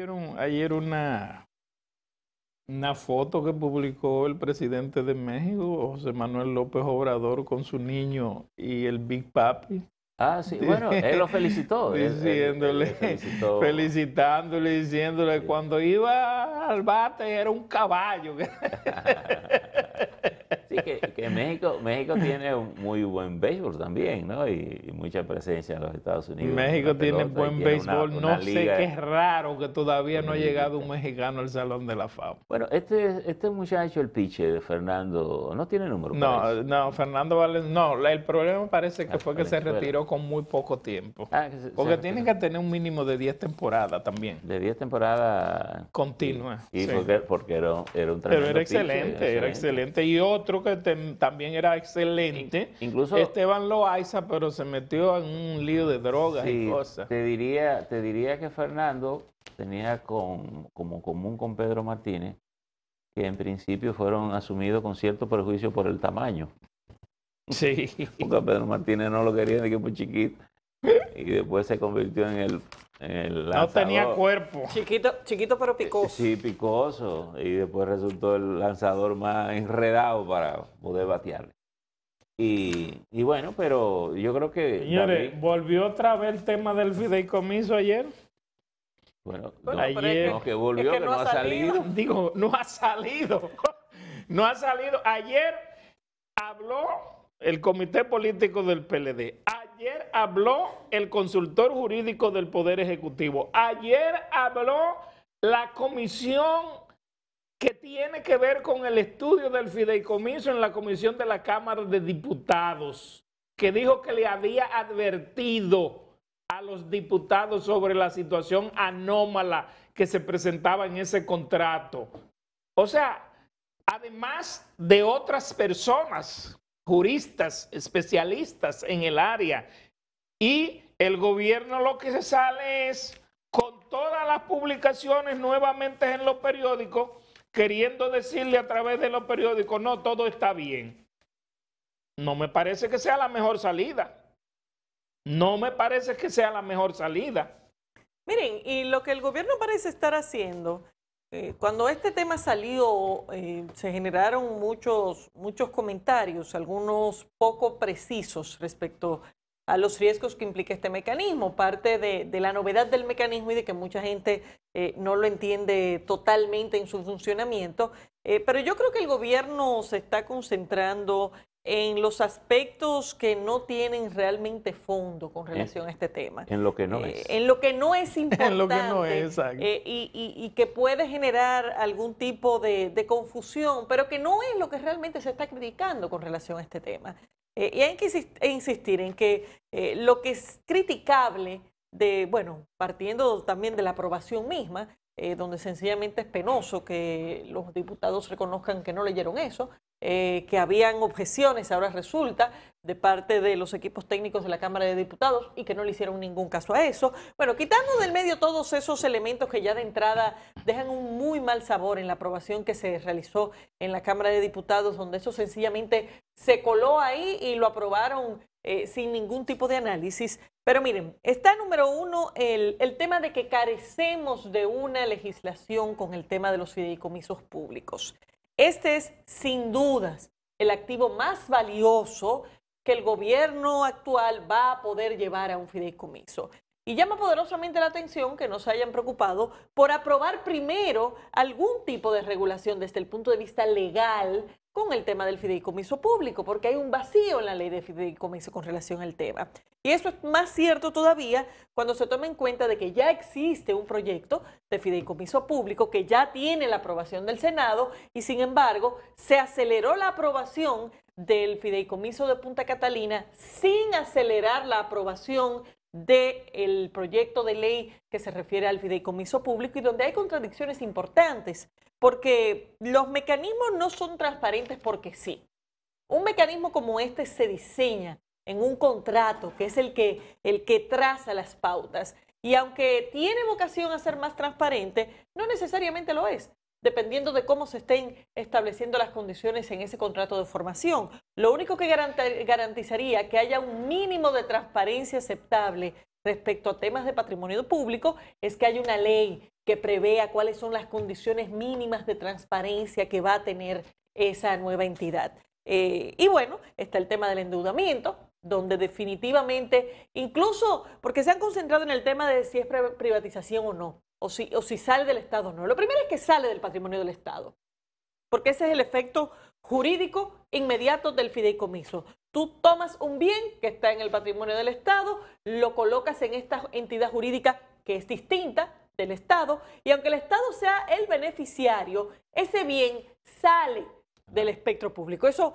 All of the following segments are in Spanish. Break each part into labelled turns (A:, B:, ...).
A: vieron ayer una foto que publicó el presidente de México, José Manuel López Obrador, con su niño y el Big Papi?
B: Ah, sí, bueno, él lo felicitó.
A: Diciéndole, felicitándole, diciéndole, cuando iba al bate era un caballo.
B: Sí, que México tiene un muy buen béisbol también, ¿no? Y mucha presencia en los Estados Unidos.
A: México tiene buen béisbol, no sé qué es raro que todavía no ha llegado un mexicano al Salón de la Fama.
B: Bueno, este muchacho, el pitcher de Fernando, no tiene número.
A: No, Fernando Valenzuela, no, el problema parece que fue que se retiró con muy poco tiempo. Porque tienen que tener un mínimo de 10 temporadas también.
B: De 10 temporadas
A: continuas.
B: Y sí. porque era un tremendo
A: Pero era
B: pitcher,
A: excelente. Y otro que también era excelente,
B: incluso
A: Esteban Loaiza, pero se metió en un lío de drogas y cosas.
B: Te diría que Fernando tenía como común con Pedro Martínez, que en principio fueron asumidos con cierto prejuicio por el tamaño.
A: Sí.
B: Porque a Pedro Martínez no lo querían de que muy chiquito. Y después se convirtió en el lanzador.
A: No tenía cuerpo.
C: Chiquito pero picoso.
B: Sí, picoso. Y después resultó el lanzador más enredado para poder batearle. Y bueno, pero yo creo que...
A: Señores,
B: David,
A: ¿volvió otra vez el tema del fideicomiso ayer?
B: Bueno,
A: ayer,
B: no, que volvió, que no ha salido.
A: Digo, no ha salido. No ha salido. Ayer habló el comité político del PLD. Ayer habló el consultor jurídico del Poder Ejecutivo. Ayer habló la comisión que tiene que ver con el estudio del fideicomiso en la comisión de la Cámara de Diputados, que dijo que le había advertido a los diputados sobre la situación anómala que se presentaba en ese contrato. O sea, además de otras personas, juristas, especialistas en el área, y el gobierno lo que se sale es con todas las publicaciones nuevamente en los periódicos, queriendo decirle a través de los periódicos, no, todo está bien. No me parece que sea la mejor salida. No me parece que sea la mejor salida.
C: Miren, y lo que el gobierno parece estar haciendo, cuando este tema salió, se generaron muchos comentarios, algunos poco precisos respecto a los riesgos que implica este mecanismo, parte de la novedad del mecanismo y de que mucha gente no lo entiende totalmente en su funcionamiento, pero yo creo que el gobierno se está concentrando en los aspectos que no tienen realmente fondo con relación a este tema.
B: En lo que no es.
C: En lo que no es importante.
A: En lo que no es, exacto.
C: Y que puede generar algún tipo de confusión, pero que no es lo que realmente se está criticando con relación a este tema. Y hay que insistir en que lo que es criticable, partiendo también de la aprobación misma, donde sencillamente es penoso que los diputados reconozcan que no leyeron eso, que habían objeciones, ahora resulta, de parte de los equipos técnicos de la Cámara de Diputados y que no le hicieron ningún caso a eso. Bueno, quitando del medio todos esos elementos que ya de entrada dejan un muy mal sabor en la aprobación que se realizó en la Cámara de Diputados, donde eso sencillamente se coló ahí y lo aprobaron sin ningún tipo de análisis. Pero miren, está número uno el tema de que carecemos de una legislación con el tema de los fideicomisos públicos. Este es, sin dudas, el activo más valioso que el gobierno actual va a poder llevar a un fideicomiso. Y llama poderosamente la atención que no se hayan preocupado por aprobar primero algún tipo de regulación desde el punto de vista legal con el tema del fideicomiso público, porque hay un vacío en la ley de fideicomiso con relación al tema. Y eso es más cierto todavía cuando se toma en cuenta de que ya existe un proyecto de fideicomiso público que ya tiene la aprobación del Senado y sin embargo se aceleró la aprobación del fideicomiso de Punta Catalina sin acelerar la aprobación del proyecto de ley que se refiere al fideicomiso público y donde hay contradicciones importantes, porque los mecanismos no son transparentes porque sí. Un mecanismo como este se diseña en un contrato que es el que traza las pautas y aunque tiene vocación a ser más transparente, no necesariamente lo es, dependiendo de cómo se estén estableciendo las condiciones en ese contrato de formación. Lo único que garantizaría que haya un mínimo de transparencia aceptable respecto a temas de patrimonio público es que hay una ley que prevea cuáles son las condiciones mínimas de transparencia que va a tener esa nueva entidad. Y bueno, está el tema del endeudamiento, donde definitivamente, incluso porque se han concentrado en el tema de si es privatización o no, o si sale del Estado o no. Lo primero es que sale del patrimonio del Estado, porque ese es el efecto jurídico inmediato del fideicomiso. Tú tomas un bien que está en el patrimonio del Estado, lo colocas en esta entidad jurídica que es distinta del Estado, y aunque el Estado sea el beneficiario, ese bien sale del espectro público. Eso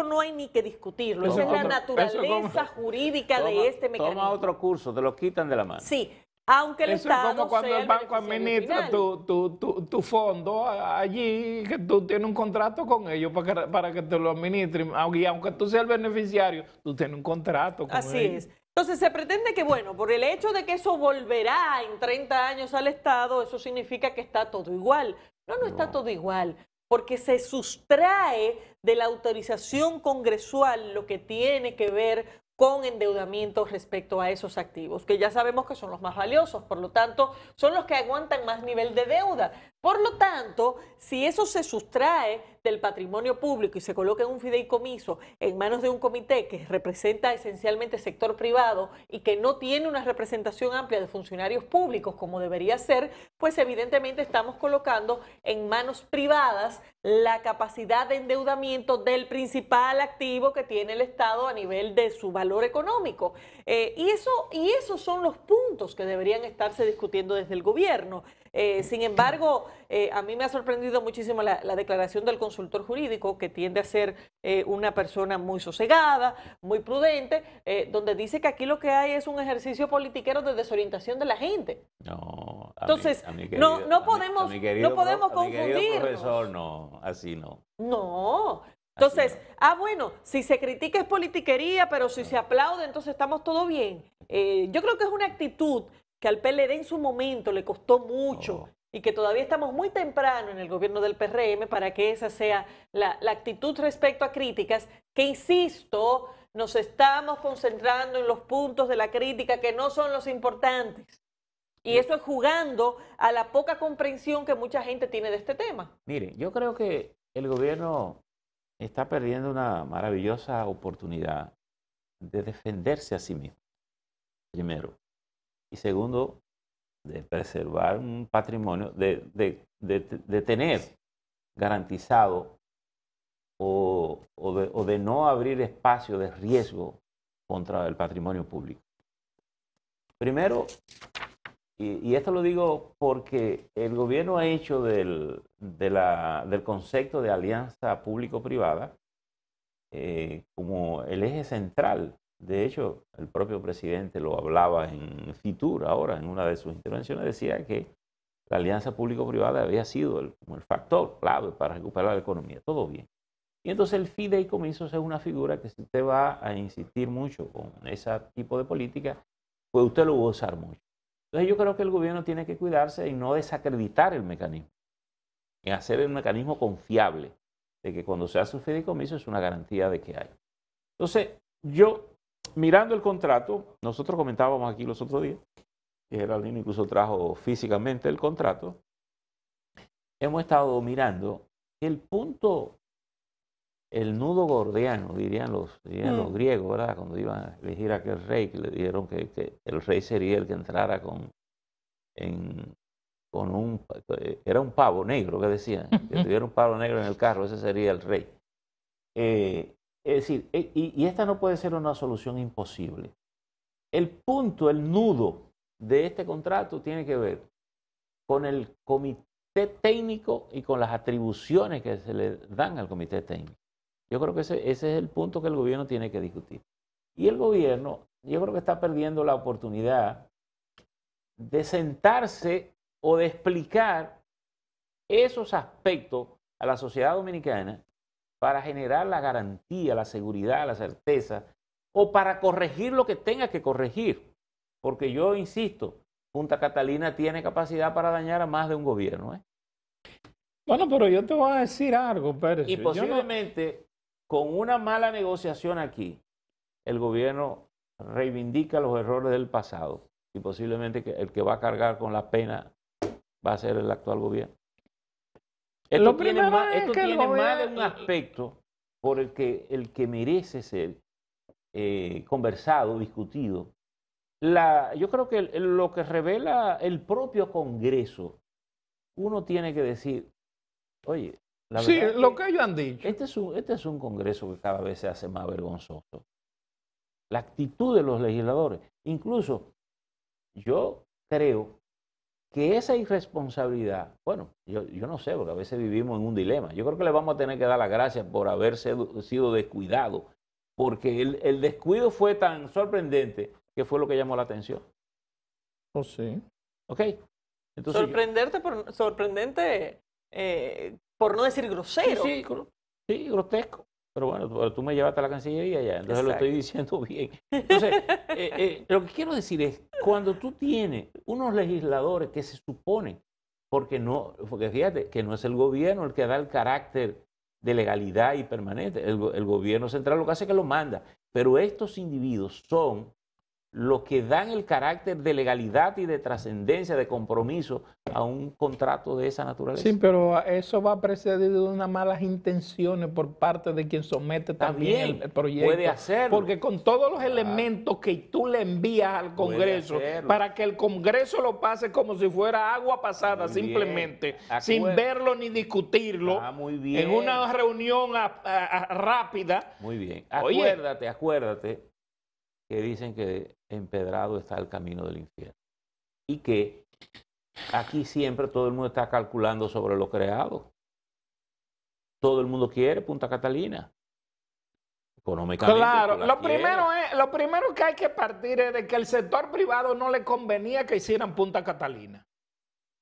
C: no hay ni que discutirlo. Esa es la naturaleza jurídica de este mecanismo.
B: Toma otro curso, te lo quitan de la mano.
C: Sí, aunque el Estado
A: es como cuando
C: sea
A: el banco administra tu fondo allí, que tú tienes un contrato con ellos para que te lo administren. Y aunque tú seas el beneficiario, tú tienes un contrato con ellos.
C: Así es. Entonces se pretende que, bueno, por el hecho de que eso volverá en 30 años al Estado, eso significa que está todo igual. No está todo igual, porque se sustrae de la autorización congresual lo que tiene que ver con endeudamiento respecto a esos activos, que ya sabemos que son los más valiosos, por lo tanto, son los que aguantan más nivel de deuda. Por lo tanto, si eso se sustrae del patrimonio público y se coloca en un fideicomiso en manos de un comité que representa esencialmente sector privado y que no tiene una representación amplia de funcionarios públicos como debería ser, pues evidentemente estamos colocando en manos privadas la capacidad de endeudamiento del principal activo que tiene el Estado a nivel de su valor económico. Y esos son los puntos que deberían estarse discutiendo desde el gobierno. Sin embargo, a mí me ha sorprendido muchísimo la declaración del consultor jurídico, que tiende a ser una persona muy sosegada, muy prudente, donde dice que aquí lo que hay es un ejercicio politiquero de desorientación de la gente.
B: No,
C: entonces, no podemos confundirnos.
B: Profesor, no, así no.
C: No. Entonces, bueno, si se critica es politiquería, pero si se aplaude, entonces estamos todo bien. Yo creo que es una actitud que al PLD en su momento le costó mucho y que todavía estamos muy temprano en el gobierno del PRM para que esa sea la actitud respecto a críticas, que insisto, nos estamos concentrando en los puntos de la crítica que no son los importantes. Y eso es jugando a la poca comprensión que mucha gente tiene de este tema.
B: Mire, yo creo que el gobierno está perdiendo una maravillosa oportunidad de defenderse a sí mismo, primero. Y segundo, de preservar un patrimonio, de tener garantizado o de no abrir espacio de riesgo contra el patrimonio público. Primero, y esto lo digo porque el gobierno ha hecho del concepto de alianza público-privada como el eje central. De hecho, el propio presidente lo hablaba en Fitur ahora, en una de sus intervenciones, decía que la alianza público-privada había sido como el factor clave para recuperar la economía. Todo bien. Y entonces el fideicomiso es una figura que si usted va a insistir mucho con ese tipo de política, pues usted lo va a usar mucho. Entonces yo creo que el gobierno tiene que cuidarse y no desacreditar el mecanismo, en hacer el mecanismo confiable, de que cuando se hace un fideicomiso es una garantía de que hay. Entonces, yo, mirando el contrato, nosotros comentábamos aquí los otros días, que Geraldino incluso trajo físicamente el contrato, hemos estado mirando el punto, el nudo gordiano, dirían los griegos, ¿verdad? Cuando iban a elegir a aquel rey, que le dijeron que el rey sería el que entrara era un pavo negro, que decían, que tuviera un pavo negro en el carro, ese sería el rey. Es decir, y esta no puede ser una solución imposible. El punto, el nudo de este contrato tiene que ver con el comité técnico y con las atribuciones que se le dan al comité técnico. Yo creo que ese es el punto que el gobierno tiene que discutir. Y el gobierno, yo creo que está perdiendo la oportunidad de sentarse o de explicar esos aspectos a la sociedad dominicana para generar la garantía, la seguridad, la certeza, o para corregir lo que tenga que corregir. Porque yo insisto, Punta Catalina tiene capacidad para dañar a más de un gobierno.
A: Bueno, pero yo te voy a decir algo, Pérez.
B: Y posiblemente con una mala negociación aquí, el gobierno reivindica los errores del pasado y posiblemente el que va a cargar con la pena va a ser el actual gobierno. Esto tiene más de un aspecto por el que merece ser conversado, discutido. Yo creo que lo que revela el propio Congreso, uno tiene que decir, oye, la
A: sí,
B: verdad
A: lo que ellos han dicho.
B: Este es un Congreso que cada vez se hace más vergonzoso. La actitud de los legisladores. Incluso yo creo que esa irresponsabilidad, bueno, yo no sé, porque a veces vivimos en un dilema. Yo creo que le vamos a tener que dar las gracias por haber sido descuidado, porque el descuido fue tan sorprendente que fue lo que llamó la atención.
A: Oh, sí.
B: ¿Ok? Entonces,
C: sorprendente, por no decir grosero.
B: Sí, grotesco. Pero bueno, tú me llevaste a la Cancillería ya, entonces
C: Exacto.
B: lo estoy diciendo bien. Entonces, lo que quiero decir es, cuando tú tienes unos legisladores que se suponen, porque fíjate, que no es el gobierno el que da el carácter de legalidad y permanente, el gobierno central lo que hace es que lo manda, pero estos individuos son los que dan el carácter de legalidad y de trascendencia, de compromiso a un contrato de esa naturaleza.
A: Sí, pero eso va precedido de unas malas intenciones por parte de quien somete también el proyecto.
B: Puede hacerlo.
A: Porque con todos los elementos que tú le envías al Congreso, para que el Congreso lo pase como si fuera agua pasada, muy simplemente, sin verlo ni discutirlo,
B: muy bien.
A: En una reunión rápida.
B: Muy bien. Acuérdate que dicen que empedrado está el camino del infierno. Y que aquí siempre todo el mundo está calculando sobre lo creado. Todo el mundo quiere Punta Catalina. Económicamente.
A: Claro, lo primero que hay que partir es de que el sector privado no le convenía que hicieran Punta Catalina.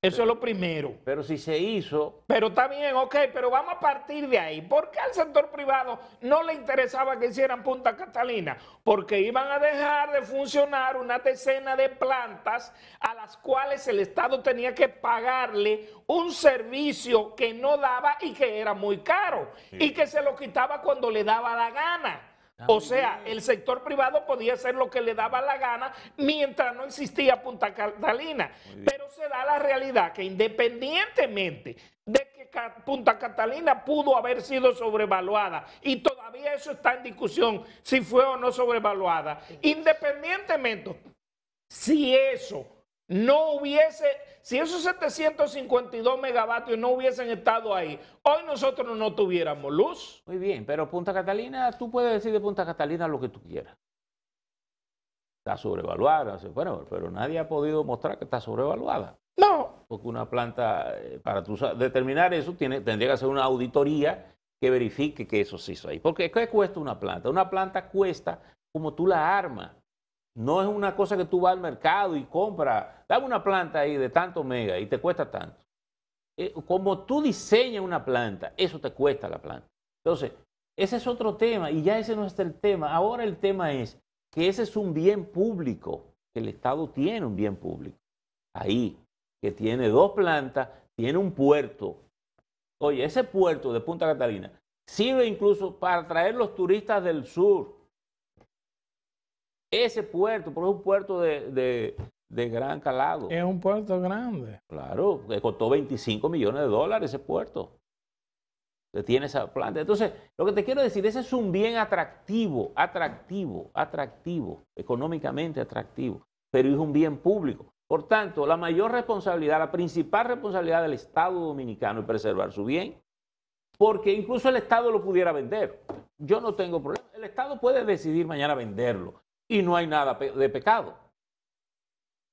A: Eso es lo primero.
B: Pero si se hizo...
A: Pero está bien, ok, pero vamos a partir de ahí. ¿Por qué al sector privado no le interesaba que hicieran Punta Catalina? Porque iban a dejar de funcionar una decena de plantas a las cuales el Estado tenía que pagarle un servicio que no daba y que era muy caro. Sí. Y que se lo quitaba cuando le daba la gana. O sea, el sector privado podía hacer lo que le daba la gana mientras no existía Punta Catalina. Pero se da la realidad que independientemente de que Punta Catalina pudo haber sido sobrevaluada, y todavía eso está en discusión, si fue o no sobrevaluada, independientemente, si eso no hubiese, si esos 752 megavatios no hubiesen estado ahí, hoy nosotros no tuviéramos luz.
B: Muy bien, pero Punta Catalina, tú puedes decir de Punta Catalina lo que tú quieras. Está sobrevaluada, bueno, pero nadie ha podido mostrar que está sobrevaluada.
A: No.
B: Porque una planta, para tú determinar eso, tendría que hacer una auditoría que verifique que eso se hizo ahí. Porque ¿qué cuesta una planta? Una planta cuesta como tú la armas. No es una cosa que tú vas al mercado y compras, dame una planta ahí de tanto mega y te cuesta tanto. Como tú diseñas una planta, eso te cuesta la planta. Entonces, ese es otro tema y ya ese no es el tema. Ahora el tema es que ese es un bien público, que el Estado tiene un bien público. Ahí, que tiene 2 plantas, tiene un puerto. Oye, ese puerto de Punta Catalina sirve incluso para traer los turistas del sur. Ese puerto, porque es un puerto de gran calado.
A: Es un puerto grande.
B: Claro, le costó $25 millones ese puerto. Que tiene esa planta. Entonces, lo que te quiero decir, ese es un bien atractivo, económicamente atractivo, pero es un bien público. Por tanto, la mayor responsabilidad, la principal responsabilidad del Estado dominicano es preservar su bien, porque incluso el Estado lo pudiera vender. Yo no tengo problema. El Estado puede decidir mañana venderlo. Y no hay nada de pecado.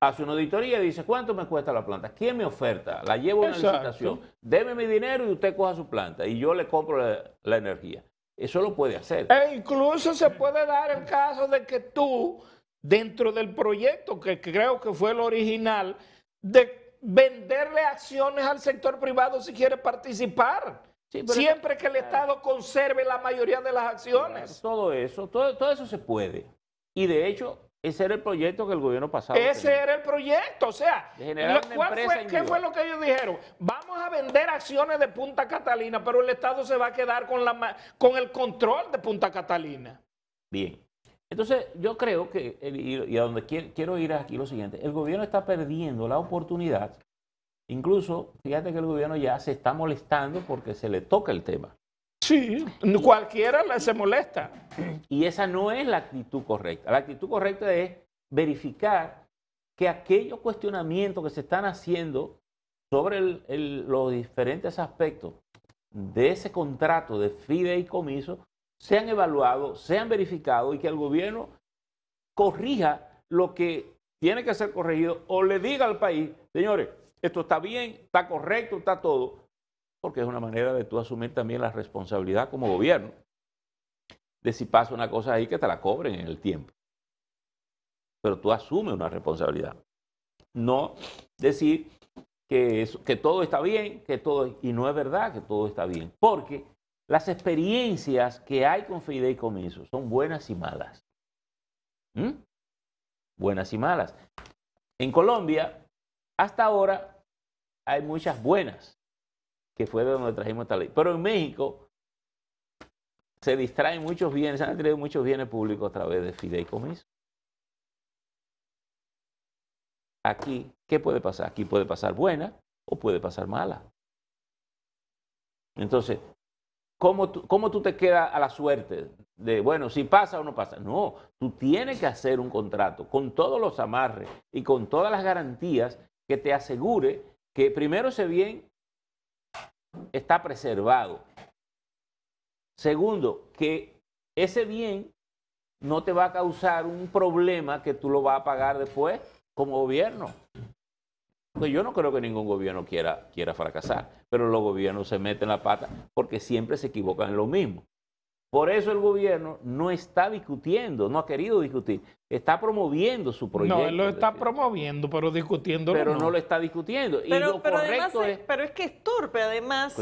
B: Hace una auditoría y dice, ¿cuánto me cuesta la planta? ¿Quién me oferta? La llevo a una licitación. Deme mi dinero y usted coja su planta y yo le compro la energía. Eso lo puede hacer.
A: E incluso se puede dar el caso de que tú, dentro del proyecto, que creo que fue el original, de venderle acciones al sector privado si quiere participar. Sí, siempre que el Estado conserve la mayoría de las acciones.
B: Todo eso se puede. Y de hecho, ese era el proyecto que el gobierno pasado
A: Ese era el proyecto, o sea, ¿qué fue lo que ellos dijeron? Vamos a vender acciones de Punta Catalina, pero el Estado se va a quedar con el control de Punta Catalina.
B: Bien, Entonces, yo creo que, y a donde quiero ir aquí lo siguiente, el gobierno está perdiendo la oportunidad, incluso, fíjate que el gobierno ya se está molestando porque se le toca el tema.
A: Sí, cualquiera se molesta.
B: Y esa no es la actitud correcta. La actitud correcta es verificar que aquellos cuestionamientos que se están haciendo sobre los diferentes aspectos de ese contrato de fideicomiso sean evaluados, sean verificados y que el gobierno corrija lo que tiene que ser corregido o le diga al país, señores, esto está bien, está correcto, está todo, porque es una manera de tú asumir también la responsabilidad como gobierno de si pasa una cosa ahí que te la cobren en el tiempo. Pero tú asumes una responsabilidad. No decir que todo está bien, y no es verdad que todo está bien, porque las experiencias que hay con fideicomisos son buenas y malas. Buenas y malas. En Colombia, hasta ahora, hay muchas buenas, que fue de donde trajimos esta ley. Pero en México se distraen muchos bienes, se han traído muchos bienes públicos a través de fideicomisos. Aquí, ¿qué puede pasar? Aquí puede pasar buena o puede pasar mala. Entonces, ¿cómo tú te quedas a la suerte de, bueno, si pasa o no pasa? No, tú tienes que hacer un contrato con todos los amarres y con todas las garantías que te asegure que primero ese bien está preservado. Segundo, que ese bien no te va a causar un problema que tú lo vas a pagar después como gobierno. Pues yo no creo que ningún gobierno quiera fracasar, pero los gobiernos se meten la pata porque siempre se equivocan en lo mismo. Por eso el gobierno no está discutiendo, no ha querido discutir, está promoviendo su proyecto.
A: No, él lo está promoviendo, pero discutiendo
B: pero no lo está discutiendo. Y lo correcto es...
C: Pero es que es torpe, además,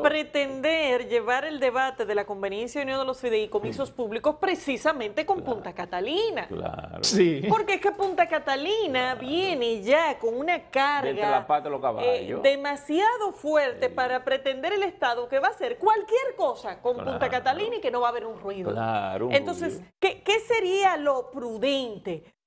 C: pretender llevar el debate de la conveniencia y unión de los fideicomisos públicos precisamente con Punta Catalina.
B: Claro.
A: Sí.
C: Porque es que Punta Catalina viene ya con una carga
B: entre la pata de los caballos.
C: Demasiado fuerte para pretender el Estado que va a hacer cualquier cosa con Punta Catalina y que no va a haber un ruido.
B: Claro.
C: Entonces, ¿qué sería lo prudente?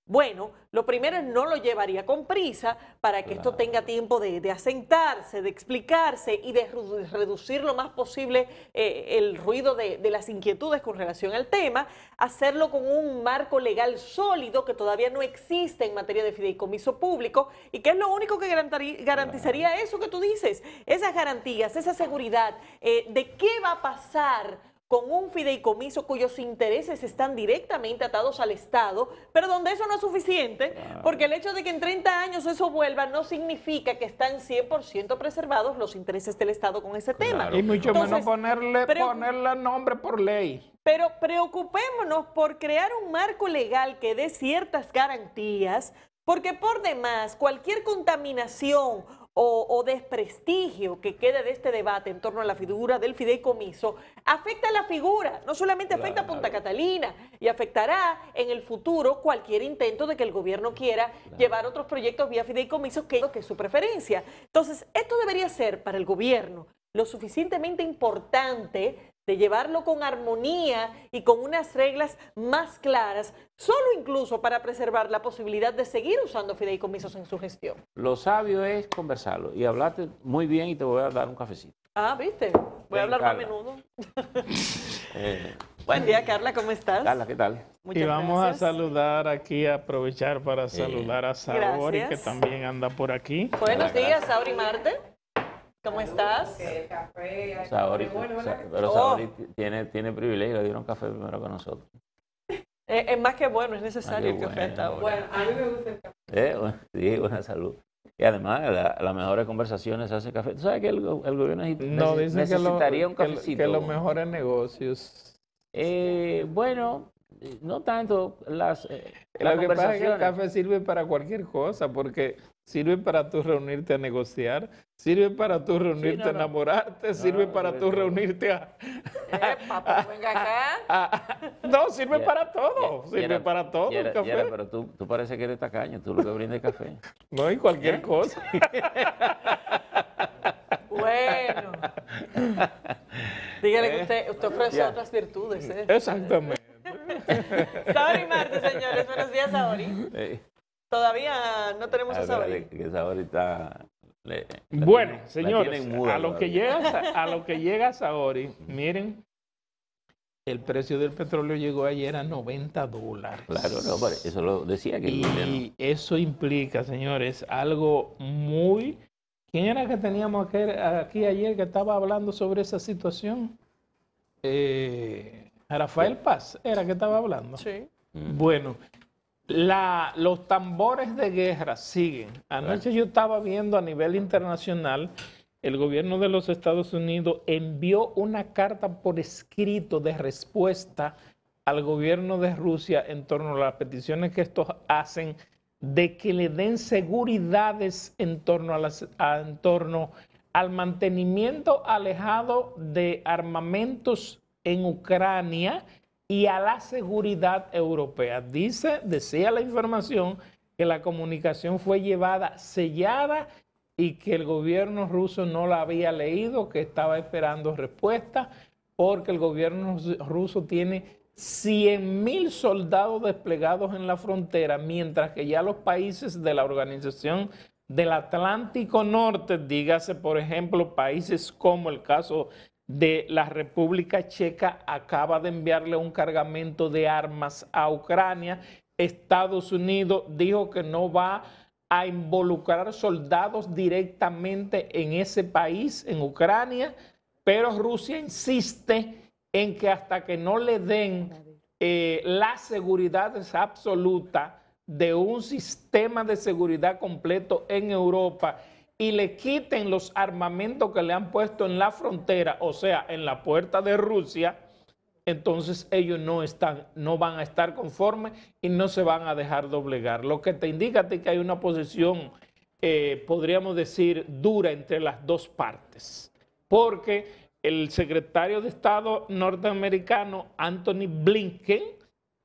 C: Bueno, lo primero es no lo llevaría con prisa para que esto tenga tiempo de asentarse, de explicarse y de reducir lo más posible el ruido de las inquietudes con relación al tema, hacerlo con un marco legal sólido que todavía no existe en materia de fideicomiso público y que es lo único que garantizaría eso que tú dices, esas garantías, esa seguridad de qué va a pasar con un fideicomiso cuyos intereses están directamente atados al Estado, pero donde eso no es suficiente, porque el hecho de que en 30 años eso vuelva no significa que están 100% preservados los intereses del Estado con ese tema.
A: Y mucho menos ponerle nombre por ley.
C: Pero preocupémonos por crear un marco legal que dé ciertas garantías, porque por demás cualquier contaminación o desprestigio que quede de este debate en torno a la figura del fideicomiso, afecta a la figura, no solamente afecta a Punta Catalina, y afectará en el futuro cualquier intento de que el gobierno quiera llevar otros proyectos vía fideicomiso, que es su preferencia. Entonces, esto debería ser para el gobierno lo suficientemente importante de llevarlo con armonía y con unas reglas más claras, solo incluso para preservar la posibilidad de seguir usando fideicomisos en su gestión.
B: Lo sabio es conversarlo y hablarte muy bien y te voy a dar un cafecito.
C: Ah, ¿viste? Voy a hablar más a menudo. Buen día, Carla, ¿cómo estás?
B: Carla, ¿qué tal?
A: Muchas y vamos gracias. A saludar aquí, a aprovechar para saludar a Saori, que también anda por aquí.
C: Buenos días, Saori Marte. ¿Cómo estás?
D: El café.
B: Saori, pero Saori tiene privilegio, le dieron café primero que nosotros.
C: Es más que bueno, es necesario el café hasta ahora.
D: Bueno, a mí me gusta el café.
B: Sí, buena salud. Y además, las mejores conversaciones se hace café. ¿Tú sabes que el gobierno necesitaría un cafecito?
A: Que los mejores negocios.
B: Bueno, no tanto las
A: lo que pasa es que el café sirve para cualquier cosa, porque sirve para tú reunirte a negociar, sirve para tú reunirte a enamorarte, sirve para tú reunirte a...
C: Papá, venga acá.
A: No, sirve para todo, sirve para todo el café.
B: Pero tú parece que eres tacaño, tú lo que brindas es café.
A: No, y cualquier cosa.
C: Bueno. Dígale que usted ofrece otras virtudes.
A: Exactamente.
C: Saori Marte, señores. Buenos días, Saori. Todavía no tenemos a Saori.
B: Que Saori está...
A: Bueno, señores,
B: muda
A: a lo que llega Saori, miren, el precio del petróleo llegó ayer a $90.
B: Claro, no, pero eso lo decía que el gobierno.
A: Y eso implica, señores, algo muy... ¿Quién era que teníamos aquí ayer que estaba hablando sobre esa situación? Rafael Paz era que estaba hablando.
C: Sí.
A: Bueno, los tambores de guerra siguen. Anoche yo estaba viendo a nivel internacional, el gobierno de los Estados Unidos envió una carta por escrito de respuesta al gobierno de Rusia en torno a las peticiones que estos hacen de que le den seguridades en torno al mantenimiento alejado de armamentos en Ucrania y a la seguridad europea. Decía la información que la comunicación fue llevada sellada y que el gobierno ruso no la había leído, que estaba esperando respuesta, porque el gobierno ruso tiene 100.000 soldados desplegados en la frontera, mientras que ya los países de la Organización del Atlántico Norte, dígase por ejemplo países como el caso de la República Checa, acaba de enviarle un cargamento de armas a Ucrania. Estados Unidos dijo que no va a involucrar soldados directamente en ese país, en Ucrania, pero Rusia insiste en que hasta que no le den la seguridad absoluta de un sistema de seguridad completo en Europa y le quiten los armamentos que le han puesto en la frontera, o sea, en la puerta de Rusia, entonces ellos no van a estar conformes y no se van a dejar doblegar. Lo que te indica a ti que hay una posición, podríamos decir, dura entre las dos partes, porque el secretario de Estado norteamericano, Anthony Blinken,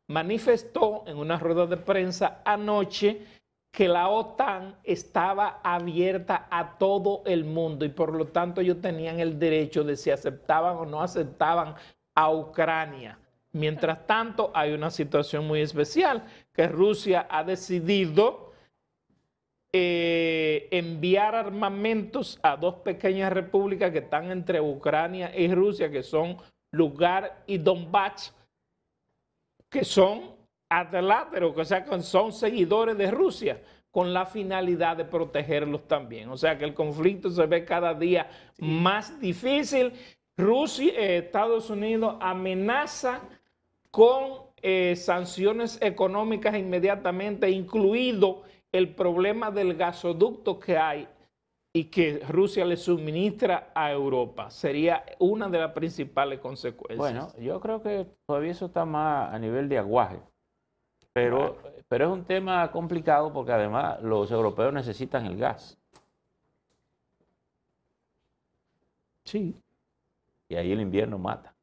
A: manifestó en una rueda de prensa anoche que la OTAN estaba abierta a todo el mundo y por lo tanto ellos tenían el derecho de si aceptaban o no aceptaban a Ucrania. Mientras tanto, hay una situación muy especial, que Rusia ha decidido enviar armamentos a dos pequeñas repúblicas que están entre Ucrania y Rusia, que son Lugar y Donbass, que son adláteros, o sea, que son seguidores de Rusia, con la finalidad de protegerlos también. O sea, que el conflicto se ve cada día más difícil. Estados Unidos amenaza con sanciones económicas inmediatamente, incluido el problema del gasoducto que hay y que Rusia le suministra a Europa. Sería una de las principales consecuencias.
B: Bueno, yo creo que todavía eso está más a nivel de aguaje, pero es un tema complicado porque además los europeos necesitan el gas.
A: Sí.
B: Y ahí el invierno mata.